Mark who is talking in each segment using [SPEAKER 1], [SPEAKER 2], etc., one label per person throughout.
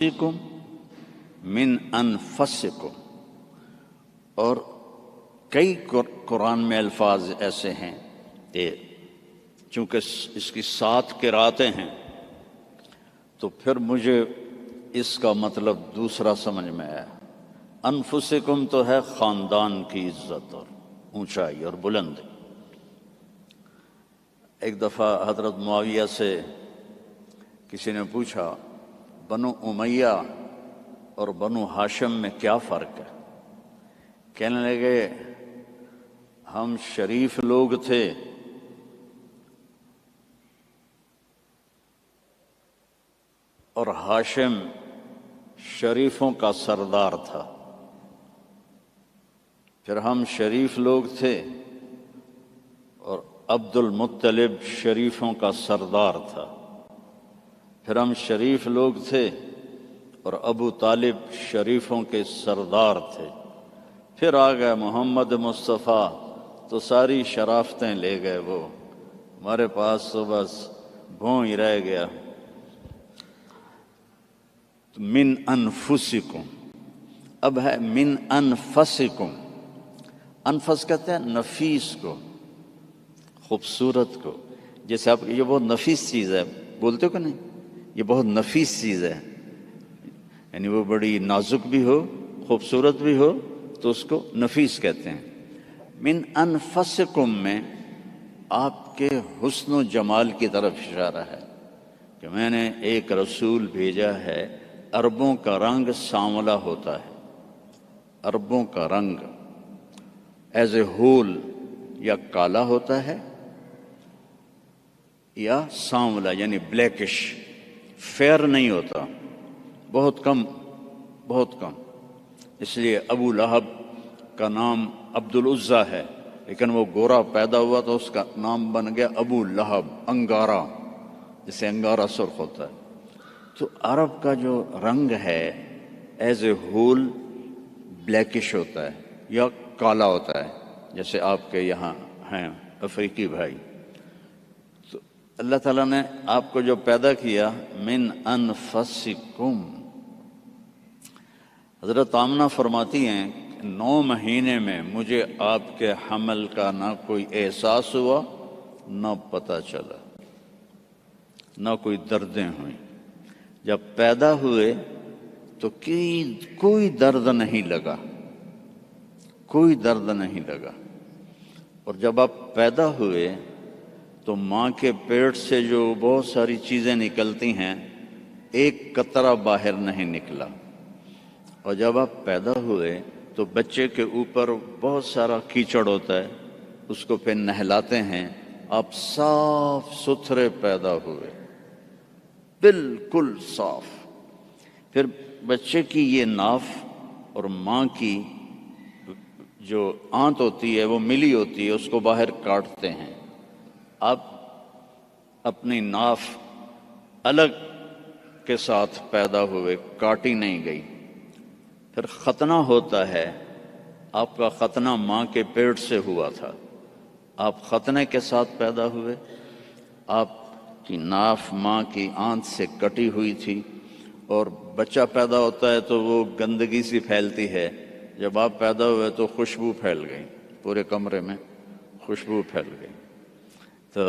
[SPEAKER 1] فِيكُم من انفسکم، اور کئی قرآن میں الفاظ ایسے ہیں کہ چونکہ اس کی 7 قراتیں ہیں تو پھر مجھے اس کا مطلب دوسرا سمجھ میں آیا۔ انفسکم تو ہے خاندان کی عزت اور اونچائی اور بلندی۔ ایک دفعہ حضرت معاویہ سے کسی نے پوچھا بنو امیہ اور بنو ہاشم میں کیا فرق ہے؟ کہنے لگے ہم شریف لوگ تھے اور ہاشم شریفوں کا سردار تھا۔ پھر ہم شریف لوگ تھے اور عبد المطلب شریفوں کا سردار تھا۔ پھر ہم شریف لوگ تھے اور ابو طالب شریفوں کے سردار تھے۔ پھر آ گئے محمد مصطفیٰ تو ساری شرافتیں لے گئے وہ، ہمارے پاس تو بس بھوں ہی رہ گیا۔ من انفسکم، اب ہے من انفسکم۔ انفس کہتے ہیں نفیس کو، خوبصورت کو۔ جیسے آپ یہ بہت نفیس چیز ہے، بولتے ہو کہ نہیں؟ یہ بہت نفیس چیز ہے، یعنی وہ بڑی نازک بھی ہو، خوبصورت بھی ہو تو اس کو نفیس کہتے ہیں۔ من انفسکم میں آپ کے حسن و جمال کی طرف اشارہ ہے کہ میں نے ایک رسول بھیجا ہے۔ عربوں کا رنگ سانولا ہوتا ہے، عربوں کا رنگ ایز اے ہول یا کالا ہوتا ہے یا سانولا یعنی بلیکش، فیئر نہیں ہوتا، بہت کم، بہت کم۔ اس لیے ابو لہب کا نام عبد العزیٰ ہے، لیکن وہ گورا پیدا ہوا تو اس کا نام بن گیا ابو لہب، انگارہ، جسے انگارہ سرخ ہوتا ہے۔ تو عرب کا جو رنگ ہے ایز اے ہول بلیکش ہوتا ہے یا کالا ہوتا ہے، جیسے آپ کے یہاں ہیں افریقی بھائی۔ تو اللہ تعالیٰ نے آپ کو جو پیدا کیا من انفسکم، حضرت آمنہ فرماتی ہیں 9 مہینے میں مجھے آپ کے حمل کا نہ کوئی احساس ہوا، نہ پتہ چلا، نہ کوئی دردیں ہوئیں۔ جب پیدا ہوئے تو کوئی درد نہیں لگا، کوئی درد نہیں لگا۔ اور جب آپ پیدا ہوئے تو ماں کے پیٹ سے جو بہت ساری چیزیں نکلتی ہیں، ایک قطرہ باہر نہیں نکلا۔ اور جب آپ پیدا ہوئے تو بچے کے اوپر بہت سارا کیچڑ ہوتا ہے، اس کو پھر نہلاتے ہیں، آپ صاف ستھرے پیدا ہوئے، بالکل صاف۔ پھر بچے کی یہ ناف اور ماں کی جو آنت ہوتی ہے وہ ملی ہوتی ہے، اس کو باہر کاٹتے ہیں۔ آپ اپنی ناف الگ کے ساتھ پیدا ہوئے، کاٹی نہیں گئی۔ پھر ختنہ ہوتا ہے، آپ کا ختنہ ماں کے پیٹ سے ہوا تھا، آپ ختنے کے ساتھ پیدا ہوئے، آپ کی ناف ماں کی آنت سے کٹی ہوئی تھی۔ اور بچہ پیدا ہوتا ہے تو وہ گندگی سی پھیلتی ہے، جب آپ پیدا ہوئے تو خوشبو پھیل گئی، پورے کمرے میں خوشبو پھیل گئی۔ تو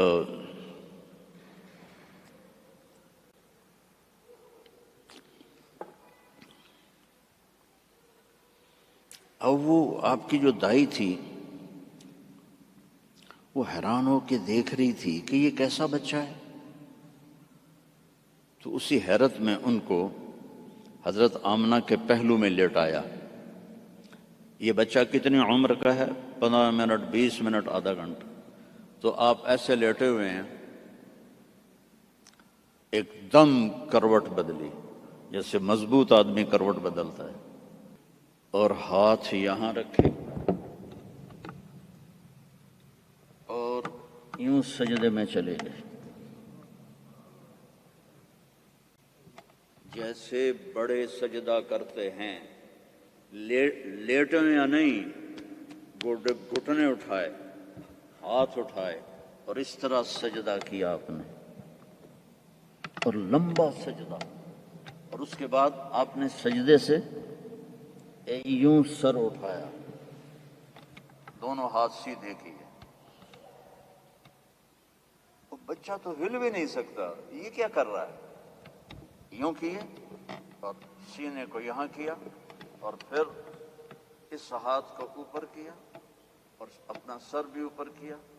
[SPEAKER 1] اب وہ آپ کی جو دائی تھی وہ حیران ہو کے دیکھ رہی تھی کہ یہ کیسا بچہ ہے۔ تو اسی حیرت میں ان کو حضرت آمنہ کے پہلو میں لیٹایا۔ یہ بچہ کتنی عمر کا ہے؟ 15 منٹ، 20 منٹ، آدھا گھنٹہ۔ تو آپ ایسے لیٹے ہوئے ہیں، ایک دم کروٹ بدلی، جیسے مضبوط آدمی کروٹ بدلتا ہے، اور ہاتھ یہاں رکھے اور یوں سجدے میں چلے گئے، جیسے بڑے سجدہ کرتے ہیں، لیٹے یا نہیں، گھٹنے اٹھائے، ہاتھ اٹھائے اور اس طرح سجدہ کیا آپ نے، اور لمبا سجدہ، اور اس کے بعد آپ نے سجدے سے یوں سر اٹھایا، دونوں ہاتھ سیدھے کیے۔ وہ بچہ تو ہل بھی نہیں سکتا، یہ کیا کر رہا ہے؟ یوں کیے اور سینے کو یہاں کیا اور پھر اس ہاتھ کو اوپر کیا اور اپنا سر بھی اوپر کیا